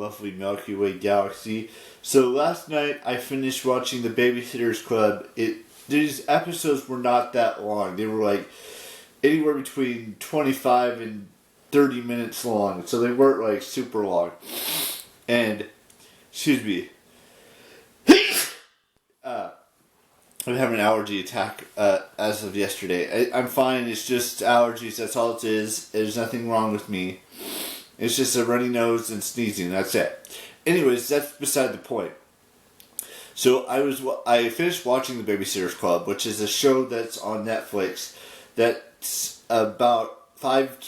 lovely Milky Way galaxy. So last night I finished watching the Babysitters Club. These episodes were not that long. They were like anywhere between 25 and 30 minutes long. So they weren't like super long. And, excuse me. I'm having an allergy attack as of yesterday. I'm fine. It's just allergies. That's all it is. There's nothing wrong with me. It's just a runny nose and sneezing. That's it. Anyways, that's beside the point. So I finished watching the Babysitters Club, which is a show that's on Netflix. That's about five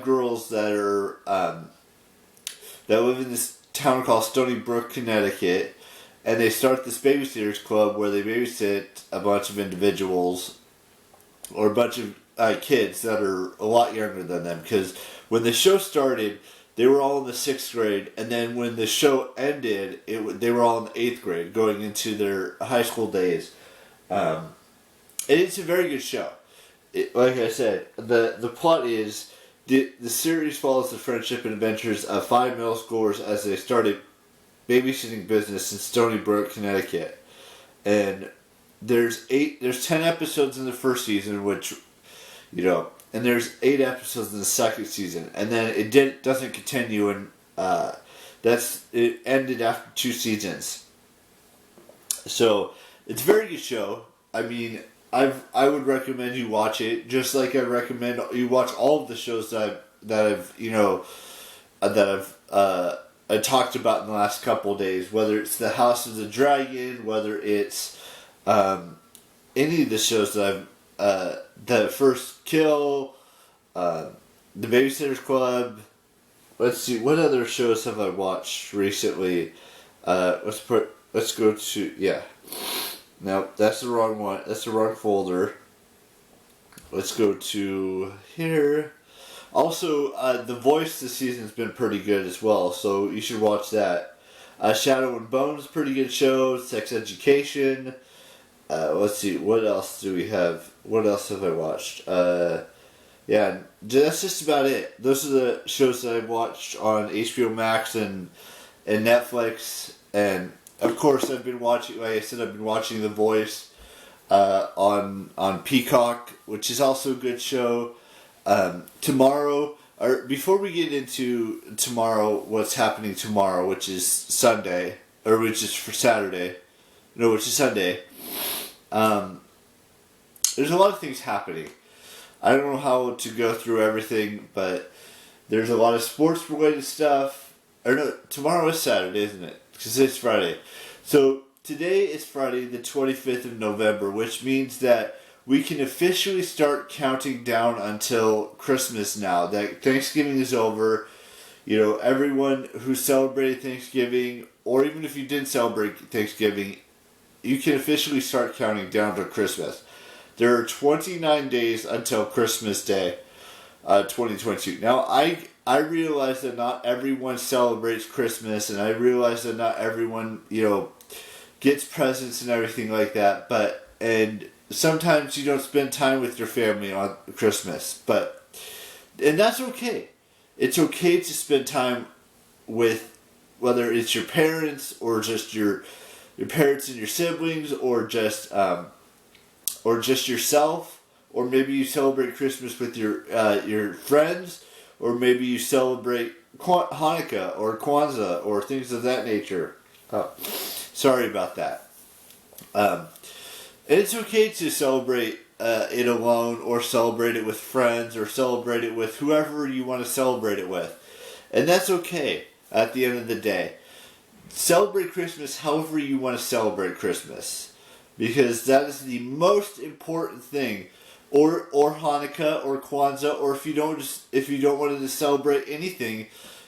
girls that are that live in this town called Stony Brook, Connecticut. And they start this Babysitters Club where they babysit a bunch of individuals or a bunch of kids that are a lot younger than them. Because when the show started, they were all in the 6th grade. And then when the show ended, they were all in the 8th grade going into their high school days. And it's a very good show. Like I said, the plot is the series follows the friendship and adventures of 5 middle schoolers as they started babysitting business in Stony Brook, Connecticut. And there's 10 episodes in the first season, which, and there's 8 episodes in the second season. And then it doesn't continue, and it ended after 2 seasons. So, it's a very good show. I mean, I would recommend you watch it, just like I recommend you watch all of the shows that I talked about in the last couple of days, whether it's The House of the Dragon, whether it's any of the shows that The First Kill, The Babysitters Club. Let's see, what other shows have I watched recently? Let's go to, no, that's the wrong one. That's the wrong folder. Let's go to here. Also, The Voice this season has been pretty good as well, so you should watch that. Shadow and Bone is a pretty good show. Sex Education. Let's see, what else do we have? What else have I watched? That's just about it. Those are the shows that I've watched on HBO Max and Netflix. And, of course, I've been watching, like I said, I've been watching The Voice on Peacock, which is also a good show. Tomorrow, or before we get into tomorrow, what's happening tomorrow, which is Sunday, or which is for Saturday, which is Sunday, there's a lot of things happening. I don't know how to go through everything, but there's a lot of sports related stuff. Or no, tomorrow is Saturday, isn't it? Because it's Friday. So today is Friday, the 25th of November, which means that we can officially start counting down until Christmas now. That Thanksgiving is over. Everyone who celebrated Thanksgiving, or even if you didn't celebrate Thanksgiving, you can officially start counting down to Christmas. There are 29 days until Christmas Day, 2022. Now, I realize that not everyone celebrates Christmas, and I realize that not everyone, gets presents and everything like that, and sometimes you don't spend time with your family on Christmas, and that's okay. It's okay to spend time with, whether it's your parents or just your parents and your siblings, or just yourself, or maybe you celebrate Christmas with your friends, or maybe you celebrate Hanukkah or Kwanzaa or things of that nature. Sorry about that. And it's okay to celebrate it alone, or celebrate it with friends, or celebrate it with whoever you want to celebrate it with. And that's okay at the end of the day. Celebrate Christmas however you want to celebrate Christmas, because that is the most important thing. Or Hanukkah or Kwanzaa, or if you don't want to celebrate anything,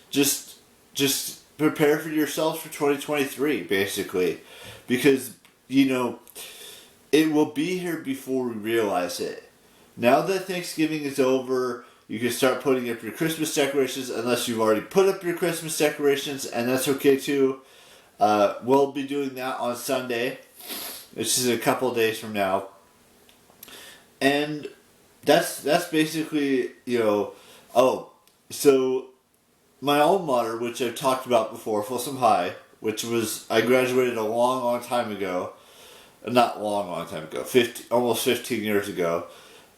just prepare for yourselves for 2023, basically, because it will be here before we realize it. Now that Thanksgiving is over, you can start putting up your Christmas decorations, unless you've already put up your Christmas decorations, and that's okay too. We'll be doing that on Sunday, which is a couple of days from now. And that's basically, so my alma mater, which I've talked about before, Folsom High, which was, I graduated a long time ago. Not long time ago. Almost 15 years ago.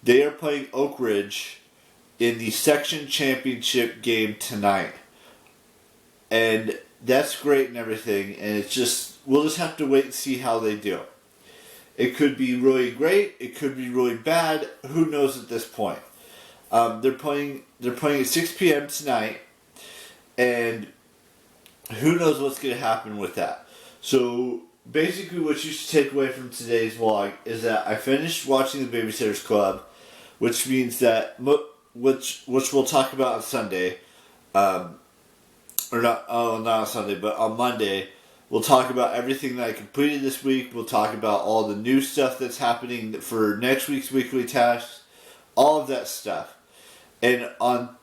They are playing Oak Ridge in the section championship game tonight. And that's great and everything, and we'll just have to wait and see how they do. It could be really great, it could be really bad, who knows at this point. They're playing at 6 p.m. tonight, and who knows what's going to happen with that. So, basically what you should take away from today's vlog is that I finished watching the Babysitters Club, which means that, which we'll talk about on Sunday, not on Sunday, but on Monday, we'll talk about everything that I completed this week. We'll talk about all the new stuff that's happening for next week's weekly tasks, all of that stuff. And on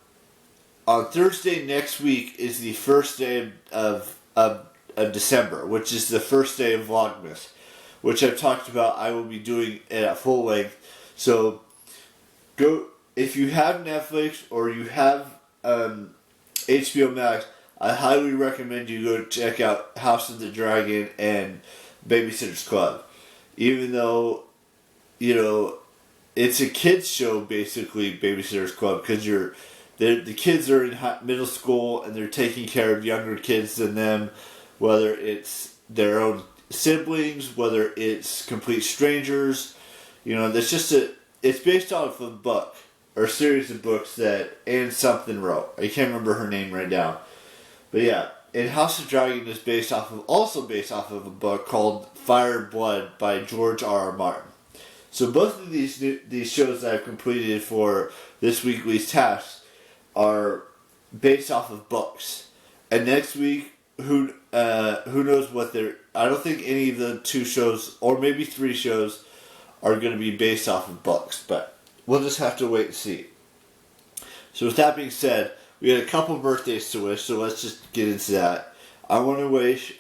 Thursday next week is the first day of December, which is the first day of Vlogmas, which I've talked about. I will be doing it at full length. So go, if you have Netflix or you have HBO Max, I highly recommend you go check out House of the Dragon and Babysitters Club. Even though, it's a kids show basically, Babysitters Club, because the kids are in middle school and they're taking care of younger kids than them, whether it's their own siblings, whether it's complete strangers. It's based off of a book, or a series of books that Anne something wrote. I can't remember her name right now. But yeah, and House of Dragon is also based off of a book called Fire and Blood by George R. R. Martin. So both of these shows that I've completed for this weekly's tasks are based off of books. And next week, who knows what I don't think any of the 2 shows, or maybe 3 shows, are going to be based off of books. But we'll just have to wait and see. So with that being said, we had a couple birthdays to wish, so let's just get into that. I want to wish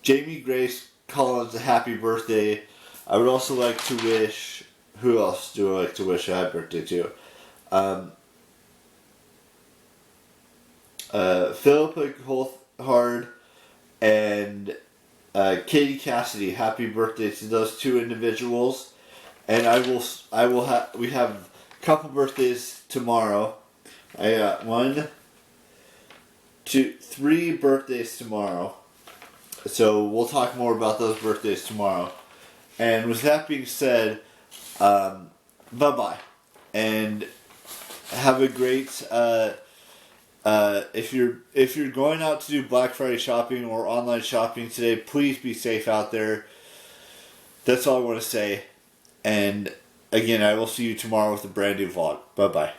Jamie Grace Collins a happy birthday. I would also like to wish... Who else do I like to wish a happy birthday to? Philippa Coulthard and Katie Cassidy. Happy birthday to those 2 individuals. And we have a couple birthdays tomorrow. I got 1, 2, 3 birthdays tomorrow. So we'll talk more about those birthdays tomorrow. And with that being said, bye-bye. And have a great, if you're going out to do Black Friday shopping or online shopping today, please be safe out there. That's all I want to say. And again, I will see you tomorrow with a brand new vlog. Bye-bye.